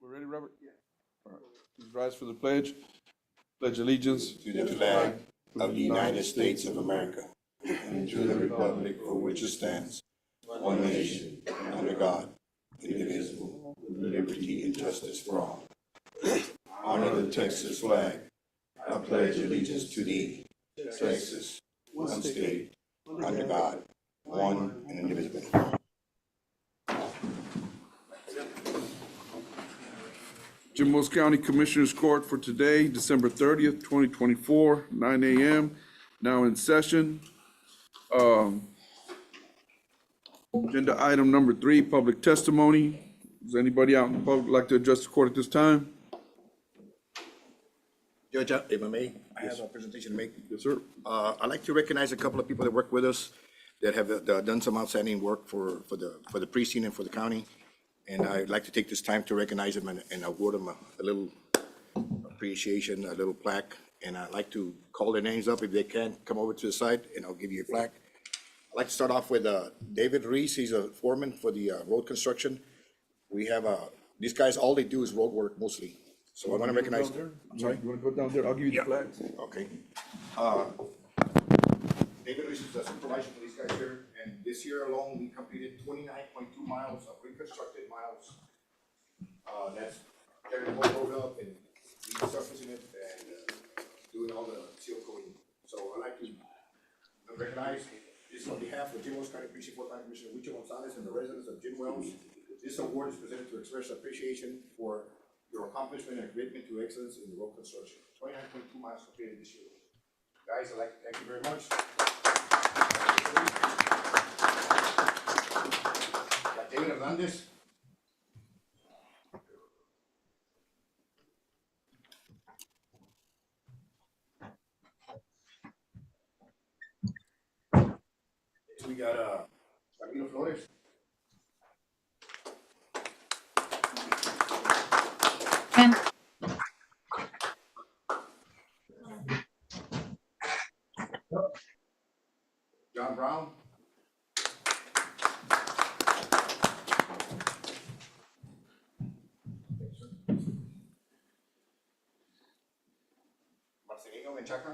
We're ready, Robert? Yeah. All right. Please rise for the pledge. Pledge allegiance to the flag of the United States of America and to the republic for which it stands, one nation, under God, indivisible, with liberty and justice for all. Honor the Texas flag. I pledge allegiance to thee, Texas, one state, under God, one and indivisible. Jim Wells County Commissioners Court for today, December 30th, 2024, 9 a.m. Now in session. Agenda item number 3, public testimony. Does anybody out in the public like to address the court at this time? Judge, if I may, I have a presentation to make. Yes, sir. I'd like to recognize a couple of people that work with us that have done some outstanding work for the precinct and for the county. And I'd like to take this time to recognize them and award them a little appreciation, a little plaque. And I'd like to call their names up if they can come over to the side, and I'll give you a plaque. I'd like to start off with David Reese. He's a foreman for the road construction. We have these guys, all they do is road work mostly. So I want to recognize. I'm sorry. You want to go down there? I'll give you the flags. Okay. David Reese is the supervisor for these guys here, and this year alone, we completed 29.2 miles of reconstructed miles. That's getting the whole road up and resurfacing it and doing all the seal coating. So I'd like to recognize this on behalf of Jim Wells County Precinct 4 County Commissioner Huicho Gonzalez and the residents of Jim Wells. This award is presented to express appreciation for your accomplishment and commitment to excellence in the road construction. 29.2 miles completed this year. Guys, I'd like to thank you very much. Got David Hernandez. So we got Camilo Flores. John Brown. Marcelino Menchaca.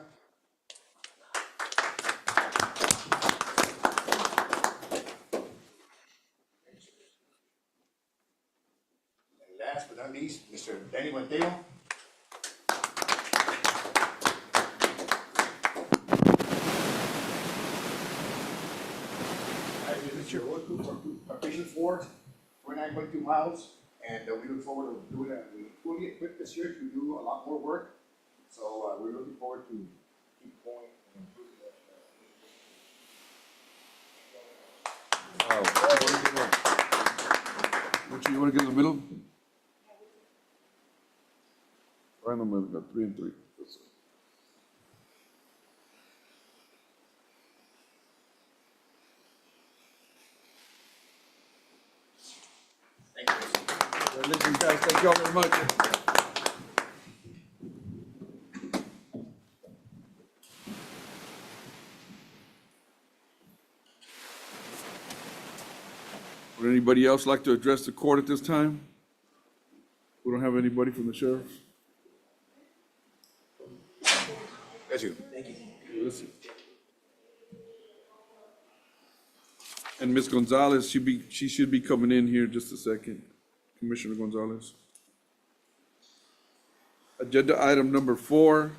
And last but not least, Mr. Danny Monteo. Your road crew for Precinct 4, 29.2 miles, and we look forward to doing that. We fully equipped this year to do a lot more work, so we're looking forward to keep going and improving that. Which you want to get in the middle? Right in the middle, got 3 and 3. Listen, guys, thank you all very much. Would anybody else like to address the court at this time? We don't have anybody from the sheriff. That's you. Thank you. Listen. And Ms. Gonzalez, she should be coming in here just a second. Commissioner Gonzalez. Agenda item number 4,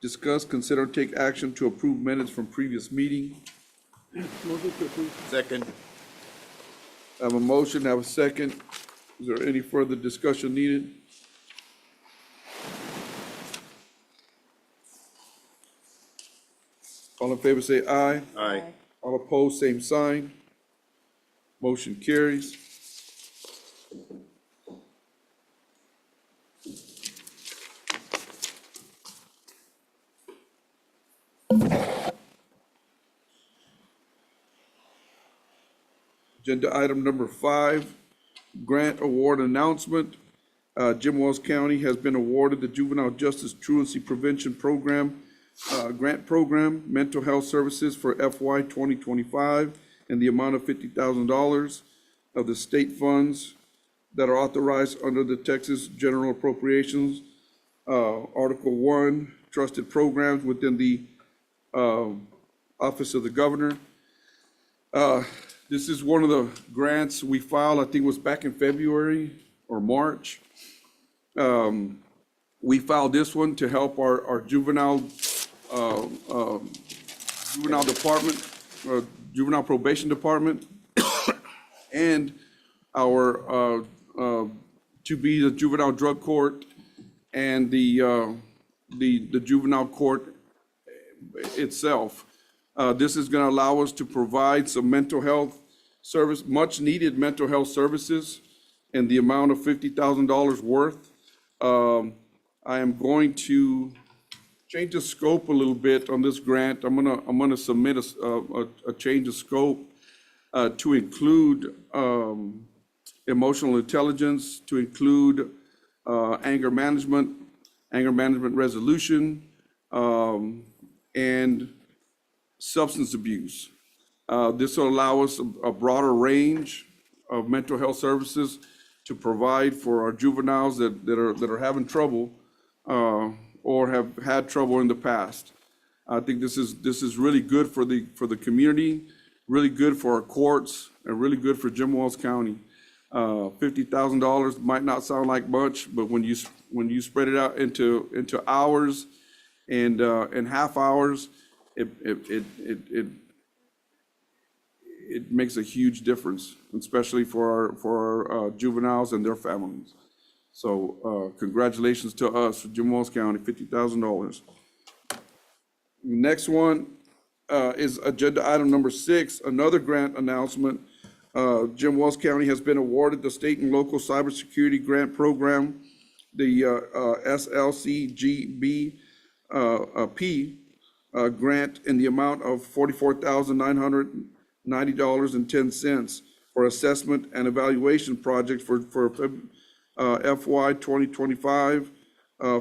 discuss, consider, and take action to approve minutes from previous meeting. Motion to approve. Second. I have a motion, I have a second. Is there any further discussion needed? All in favor say aye. Aye. All opposed, same sign. Motion carries. Agenda item number 5, grant award announcement. Jim Wells County has been awarded the Juvenile Justice Truancy Prevention Program, Grant Program, Mental Health Services for FY 2025 in the amount of $50,000 of the state funds. that are authorized under the Texas General Appropriations, Article 1, Trusted Programs within the Office of the Governor. This is one of the grants we filed, I think it was back in February or March. We filed this one to help our juvenile department, juvenile probation department, and our to be the juvenile drug court and the juvenile court itself. This is going to allow us to provide some mental health service, much needed mental health services in the amount of $50,000 worth. I am going to change the scope a little bit on this grant. I'm gonna submit a change of scope to include emotional intelligence, to include anger management resolution, and substance abuse. This will allow us a broader range of mental health services to provide for our juveniles that are having trouble or have had trouble in the past. I think this is really good for the community, really good for our courts, and really good for Jim Wells County. $50,000 might not sound like much, but when you spread it out into hours and half hours, it makes a huge difference, especially for our juveniles and their families. So congratulations to us, for Jim Wells County, $50,000. Next one is agenda item number 6, another grant announcement. Jim Wells County has been awarded the state and local cybersecurity grant program, the SLCGB P grant in the amount of $44,990.10 for assessment and evaluation projects for FY 2025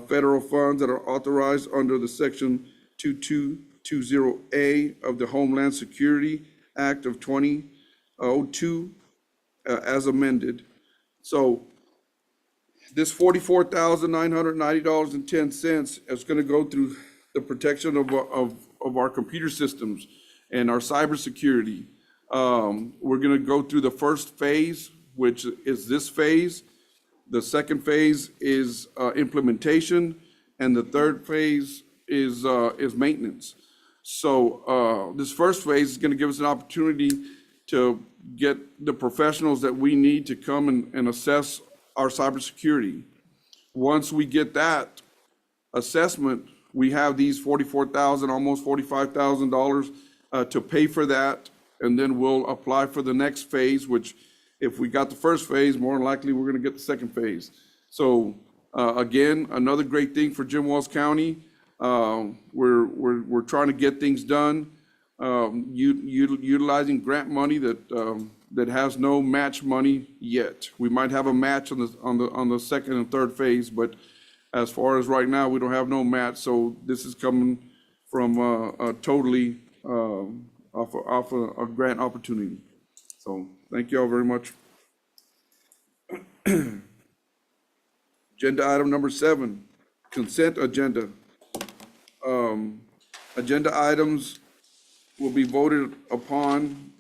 federal funds that are authorized under the Section 2220A of the Homeland Security Act of 2002 as amended. So this $44,990.10 is going to go through the protection of our computer systems and our cybersecurity. We're going to go through the first phase, which is this phase. The second phase is implementation, and the third phase is maintenance. So this first phase is going to give us an opportunity to get the professionals that we need to come and assess our cybersecurity. Once we get that assessment, we have these $44,000, almost $45,000 to pay for that, and then we'll apply for the next phase, which if we got the first phase, more than likely we're going to get the second phase. So again, another great thing for Jim Wells County. We're trying to get things done, utilizing grant money that has no match money yet. We might have a match on the second and third phase, but as far as right now, we don't have no match. So this is coming from totally off a grant opportunity. So thank you all very much. Agenda item number 7, consent agenda. Agenda items will be voted upon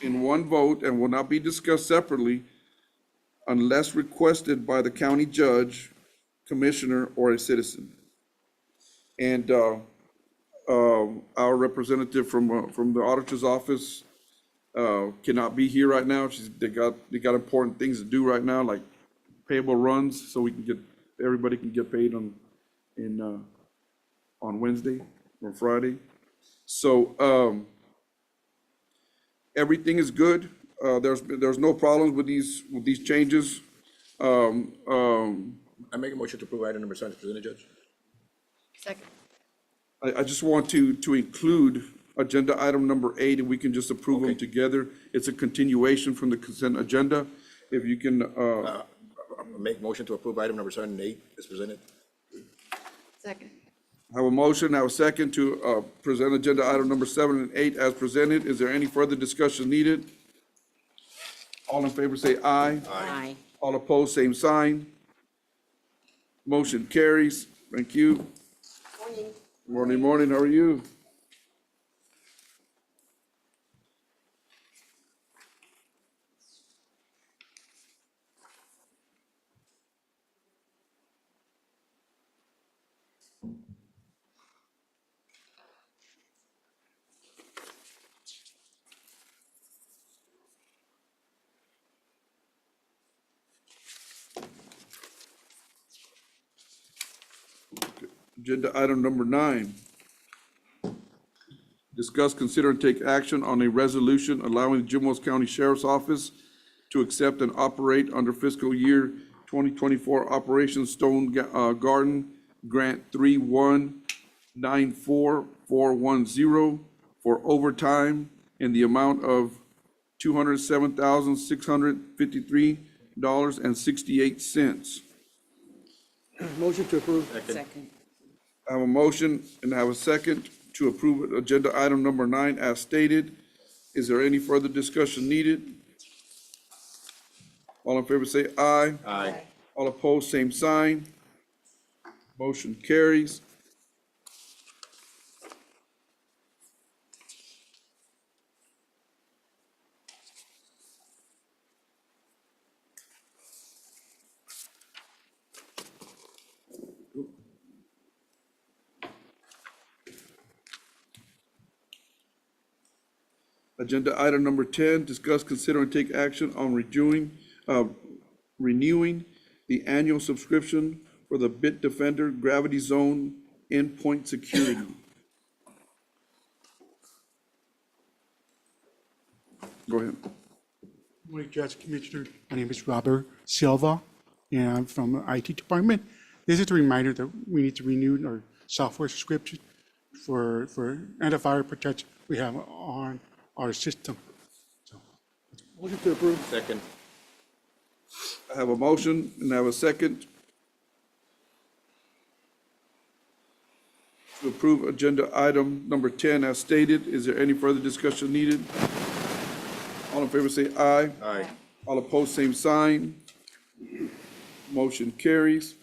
in one vote and will not be discussed separately unless requested by the county judge, commissioner, or a citizen. And our representative from the auditor's office cannot be here right now. They got important things to do right now, like payable runs, so everybody can get paid on Wednesday or Friday. So everything is good. There's no problems with these changes. I make a motion to approve item number 7 as presented, Judge. Second. I just want to include agenda item number 8, and we can just approve them Okay. together. It's a continuation from the consent agenda. If you can, Make motion to approve item number 7 and 8 as presented. Second. have a motion, have a second to present agenda item number 7 and 8 as presented. Is there any further discussion needed? All in favor say aye. Aye. All opposed, same sign. Motion carries. Thank you. Morning, morning, how are you? Agenda item number 9. Discuss, consider, and take action on a resolution allowing the Jim Wells County Sheriff's Office to accept and operate under fiscal year 2024 Operation Stone Garden Grant 3194410 for overtime in the amount of $207,653.68. Motion to approve. Second. I have a motion and I have a second to approve agenda item number 9 as stated. Is there any further discussion needed? All in favor say aye. Aye. All opposed, same sign. Motion carries. Agenda item number 10, discuss, consider, and take action on renewing the annual subscription for the Bitdefender Gravity Zone Endpoint Security. Go ahead. Morning, Judge, Commissioner. My name is Robert Silva, and I'm from the IT department. This is a reminder that we need to renew our software subscription for antivirus protection we have on our system. So, Motion to approve. Second. I have a motion and I have a second to approve agenda item number 10 as stated. Is there any further discussion needed? All in favor say aye. Aye. All opposed, same sign. Motion carries.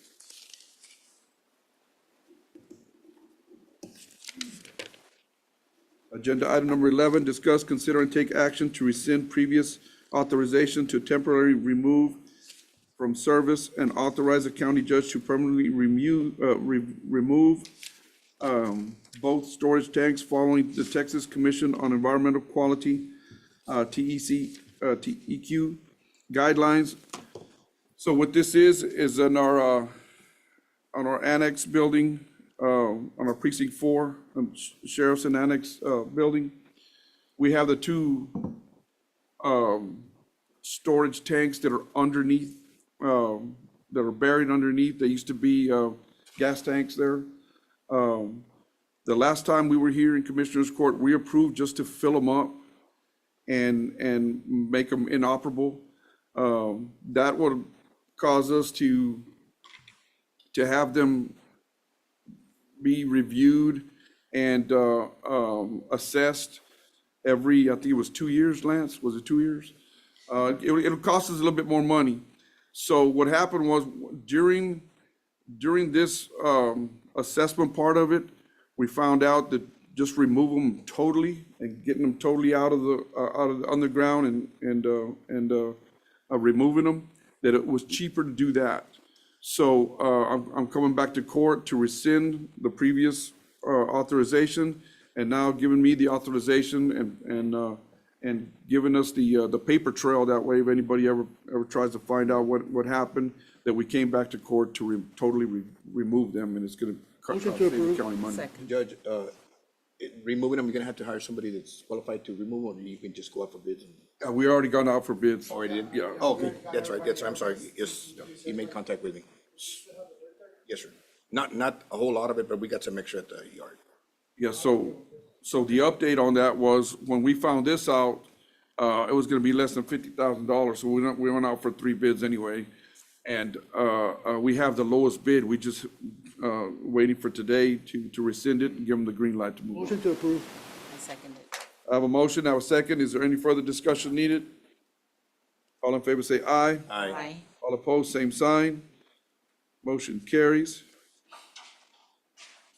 Agenda item number 11, discuss, consider, and take action to rescind previous authorization to temporarily remove from service and authorize the county judge to permanently remove both storage tanks following the Texas Commission on Environmental Quality, TEQ guidelines. So what this is on our annex building, on our precinct 4, Sheriff's and Annex building. We have the two storage tanks that are underneath, that are buried underneath. They used to be gas tanks there. The last time we were here in Commissioner's Court, we approved just to fill them up and make them inoperable. That would cause us to have them be reviewed and assessed every, I think it was 2 years, Lance, was it 2 years? It'll cost us a little bit more money. So what happened was during this assessment part of it, we found out that just remove them totally and getting them totally out of the underground and removing them, that it was cheaper to do that. So I'm coming back to court to rescind the previous authorization, and now giving me the authorization and giving us the paper trail. That way, if anybody ever tries to find out what happened, that we came back to court to totally remove them, and it's going to Motion to save the approve. county money. Second. Judge, removing them, you're gonna have to hire somebody that's qualified to remove them, or you can just go out for bids. We already gone out for bids. Already did? Yeah. Oh, okay, that's right, I'm sorry, yes, he made contact with me. Yes, sir. Not a whole lot of it, but we got some extra at the yard. Yeah, so the update on that was, when we found this out, it was gonna be less than $50,000, so we went out for 3 bids anyway. And we have the lowest bid, we just waiting for today to rescind it and give them the green light to move on. Motion to approve. I second it. I have a motion, I have a second, is there any further discussion needed? All in favor say aye. Aye. All All opposed, same sign. Motion carries.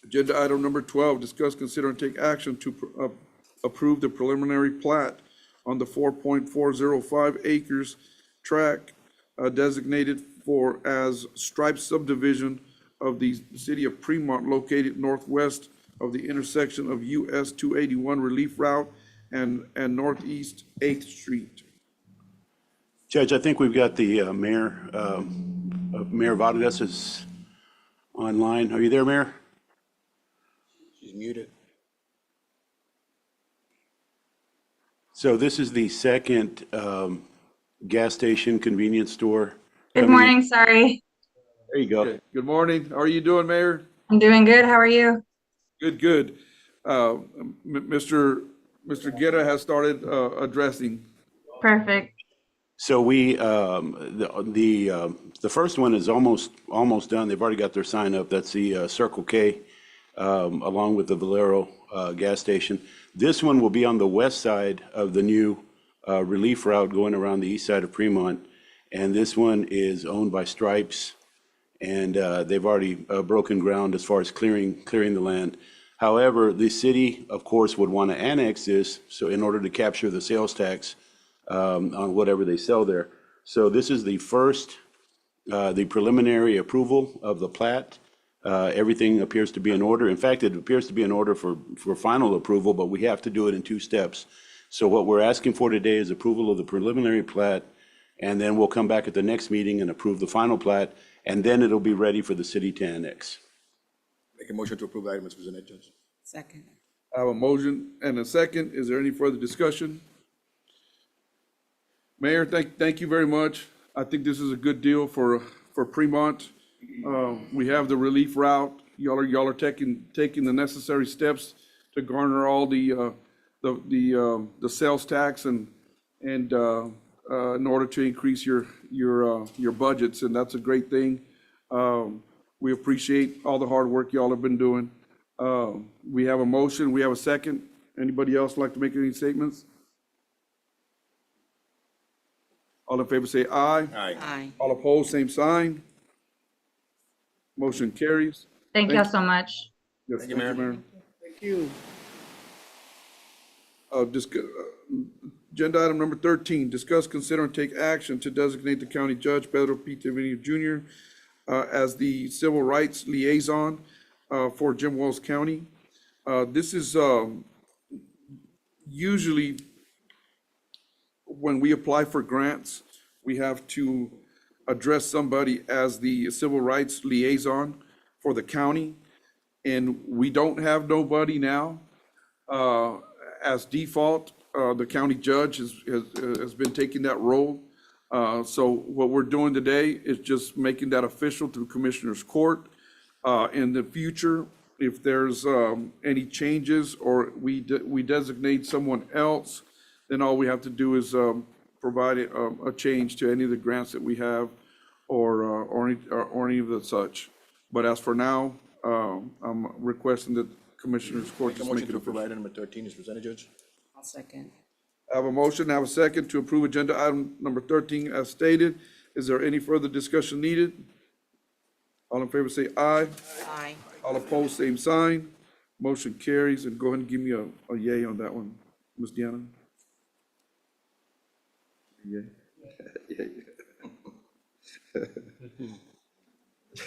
Agenda item number 12, discuss, consider, and take action to approve the preliminary plat on the 4.405 acres tract designated for as striped subdivision of the city of Fremont located northwest of the intersection of US 281 Relief Route and Northeast 8th Street. Judge, I think we've got the Mayor Vargas is online. Are you there, Mayor? She's muted. So this is the second gas station convenience store. Good coming in. morning, sorry. There you go. Okay, good morning. How are you doing, Mayor? I'm doing good. How are you? Good, good. Mr. Guerra has started addressing. Perfect. So we, the first one is almost done. They've already got their sign up. That's the Circle K, along with the Valero gas station. This one will be on the west side of the new relief route going around the east side of Fremont. And this one is owned by Stripes, and they've already broken ground as far as clearing the land. However, the city, of course, would want to annex this, so in order to capture the sales tax on whatever they sell there. So this is the first, the preliminary approval of the plat. Everything appears to be in order. In fact, it appears to be in order for final approval, but we have to do it in 2 steps. So what we're asking for today is approval of the preliminary plat, and then we'll come back at the next meeting and approve the final plat, and then it'll be ready for the city to annex. Make a motion to approve the item as presented, Judge. Second. I have a motion and a second. Is there any further discussion? Mayor, thank you very much. I think this is a good deal for Fremont. We have the relief route. Y'all are taking the necessary steps to garner all the sales tax and in order to increase your budgets, and that's a great thing. We appreciate all the hard work y'all have been doing. We have a motion. We have a second. Anybody else like to make any statements? All in favor say aye. Aye. Aye. All opposed, same sign. Motion carries. Thank y'all so much. Yes, Thank you, Mayor. Thank you. Agenda item number 13, discuss, consider, and take action to designate the county judge, Pedro P. Trevino Jr., as the civil rights liaison for Jim Wells County. This is usually when we apply for grants, we have to address somebody as the civil rights liaison for the county. And we don't have nobody now. As default, the county judge has been taking that role. So what we're doing today is just making that official through Commissioner's Court. In the future, if there's any changes or we designate someone else, then all we have to do is provide a change to any of the grants that we have or any of the such. But as for now, I'm requesting that Commissioner's Court Make a just motion make it to approve official. item number 13 as presented, Judge. I'll second. I have a motion, I have a second to approve agenda item number 13 as stated. Is there any further discussion needed? All in favor say aye. Aye. All opposed, same sign. Motion carries, and go ahead and give me a yay on that one, Ms. Deanna. Yay.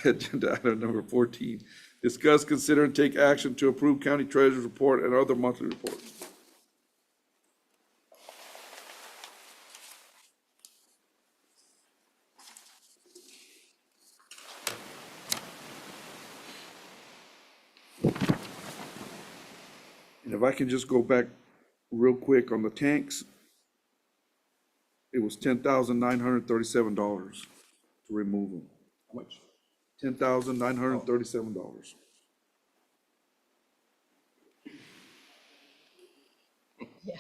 Agenda item number 14, discuss, consider, and take action to approve county treasurer's report and other monthly reports. And if I can just go back real quick on the tanks, it was $10,937 to remove them. How much? $10,937. Yeah.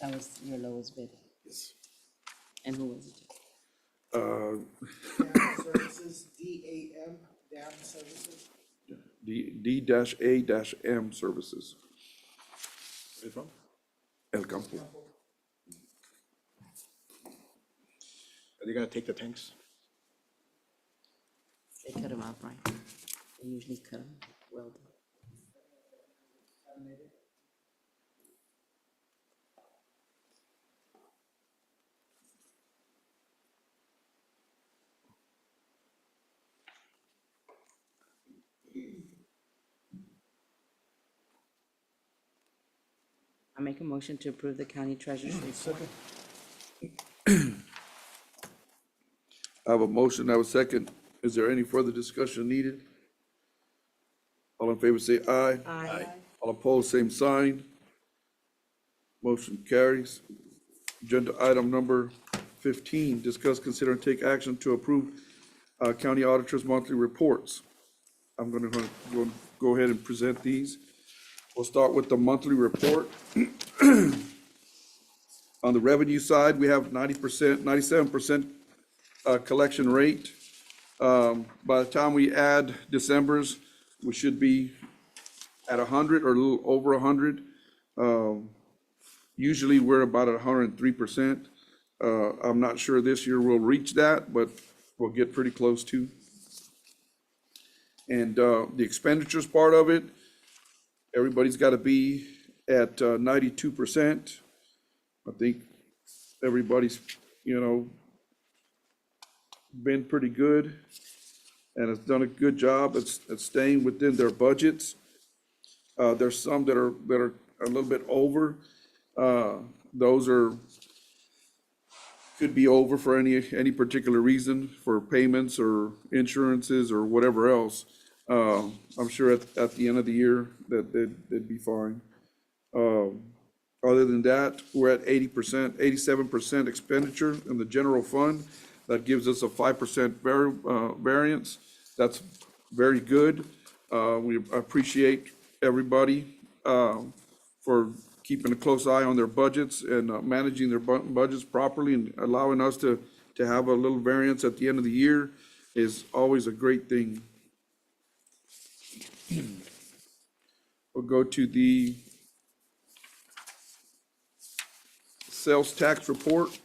That was your lowest bid. Yes. And who was it? Uh, Dam Services, DAM, Dam Services. D-A-M services, Where are you from? El Campo. Are they gonna take the tanks? They cut them out, right? They usually cut them, well done. I make a motion to approve the county treasurer's report. I have a motion, I have a second. Is there any further discussion needed? All in favor say aye. Aye. All opposed, same sign. Motion carries. Agenda item number 15, discuss, consider, and take action to approve county auditor's monthly reports. I'm gonna go ahead and present these. We'll start with the monthly report. On the revenue side, we have 90%, 97% collection rate. By the time we add December's, we should be at 100 or a little over 100. Usually we're about at 103%. I'm not sure this year we'll reach that, but we'll get pretty close to. And the expenditures part of it, everybody's got to be at 92%. I think everybody's, been pretty good and has done a good job at staying within their budgets. There's some that are a little bit over. Those could be over for any particular reason, for payments or insurances or whatever else. I'm sure at the end of the year that they'd be fine. Other than that, we're at 80%, 87% expenditure in the general fund. That gives us a 5% variance. That's very good. We appreciate everybody for keeping a close eye on their budgets and managing their budgets properly, and allowing us to have a little variance at the end of the year is always a great thing. We'll go to the sales tax report.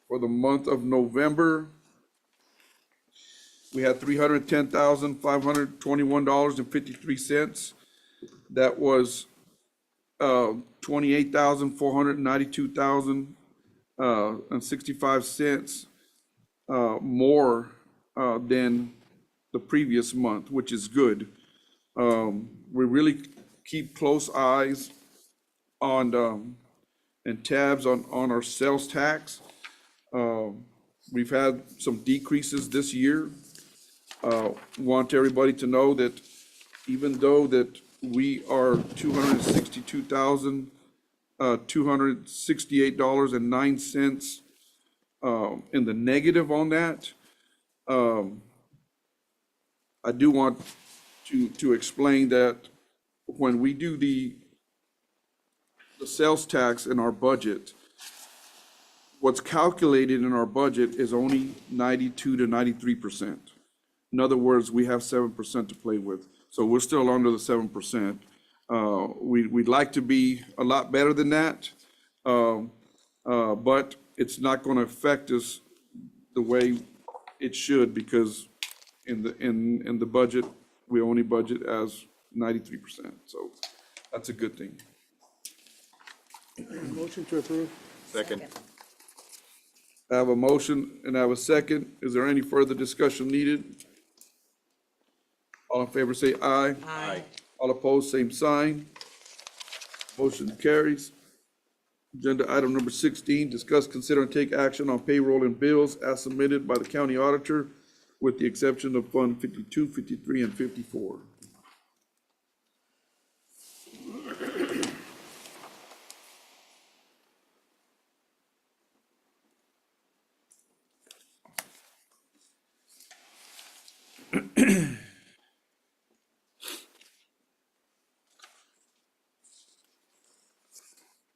For the month of November, we had $310,521.53. That was 28,492,65 more than the previous month, which is good. We really keep close eyes on and tabs on our sales tax. We've had some decreases this year. Want everybody to know that even though that we are $262,268.09 in the negative on that, I do want to explain that when we do the sales tax in our budget, what's calculated in our budget is only 92 to 93%. In other words, we have 7% to play with. So we're still under the 7%. We'd like to be a lot better than that, but it's not going to affect us the way it should, because in the budget, we only budget as 93%. So that's a good thing. Motion to approve. Second. I have a motion and I have a second. Is there any further discussion needed? All in favor say aye. Aye. All opposed, same sign. Motion carries. Agenda item number 16, discuss, consider, and take action on payroll and bills as submitted by the county auditor, with the exception of Fund 52, 53, and 54.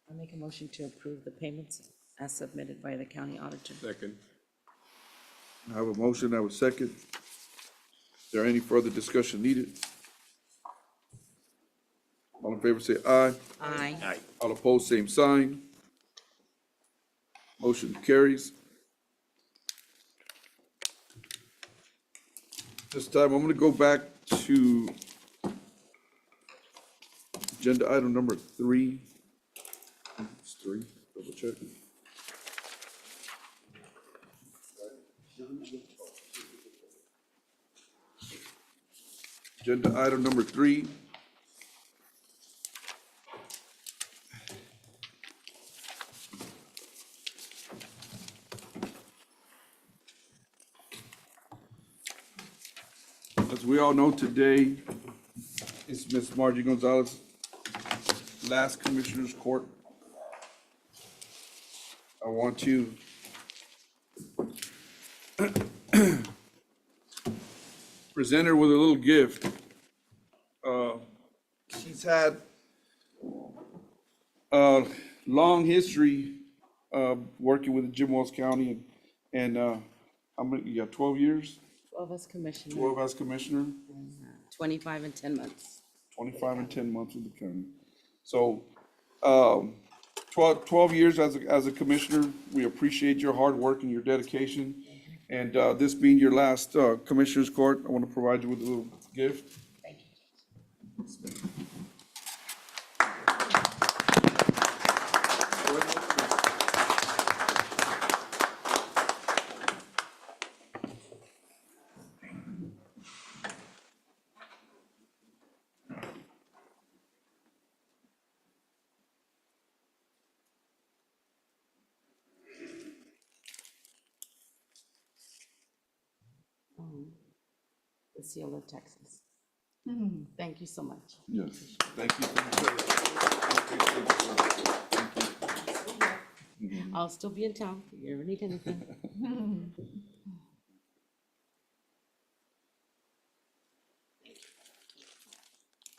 I make a motion to approve the payments as submitted by the county auditor. Second. I have a motion, I have a second. there any further discussion needed? All in favor say aye. Aye. All opposed, same sign. Motion carries. This time, I'm gonna go back to agenda item number 3. It's 3, double check. Agenda item number 3. As we all know, today is Ms. Margie Gonzalez's last Commissioners Court. I want to present her with a little gift. She's had a long history working with Jim Wells County, and how many, you got 12 years? 12 as commissioner, 12 as Commissioner? 25 and 10 months. 25 and 10 months with the county. So, 12 years as a commissioner, we appreciate your hard work and your dedication. And this being your last Commissioners Court, I want to provide you with a little gift. Thank you. The seal of Texas. Thank you so much. Yes, thank you. I'll still be in town if you ever need anything.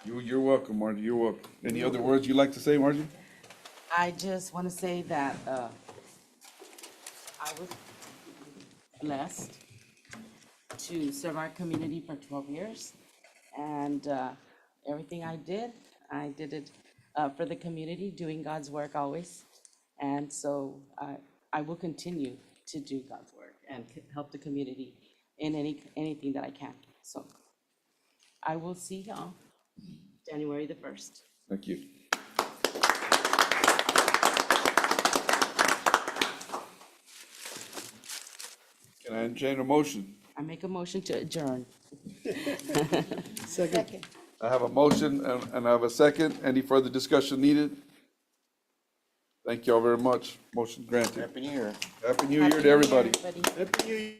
You're welcome, Margie, you're welcome. Any other words you'd like to say, Margie? I just want to say that I was blessed to serve our community for 12 years. And everything I did it for the community, doing God's work always. And so I will continue to do God's work and help the community in anything that I can. So I will see y'all January the 1st. Thank you. Can I entertain a motion? I make a motion to adjourn. Second. I have a motion and I have a second. Any further discussion needed? Thank you all very much. Motion granted. Happy New Year. Happy New Year to everybody. Happy New Year, everybody. Happy New Year.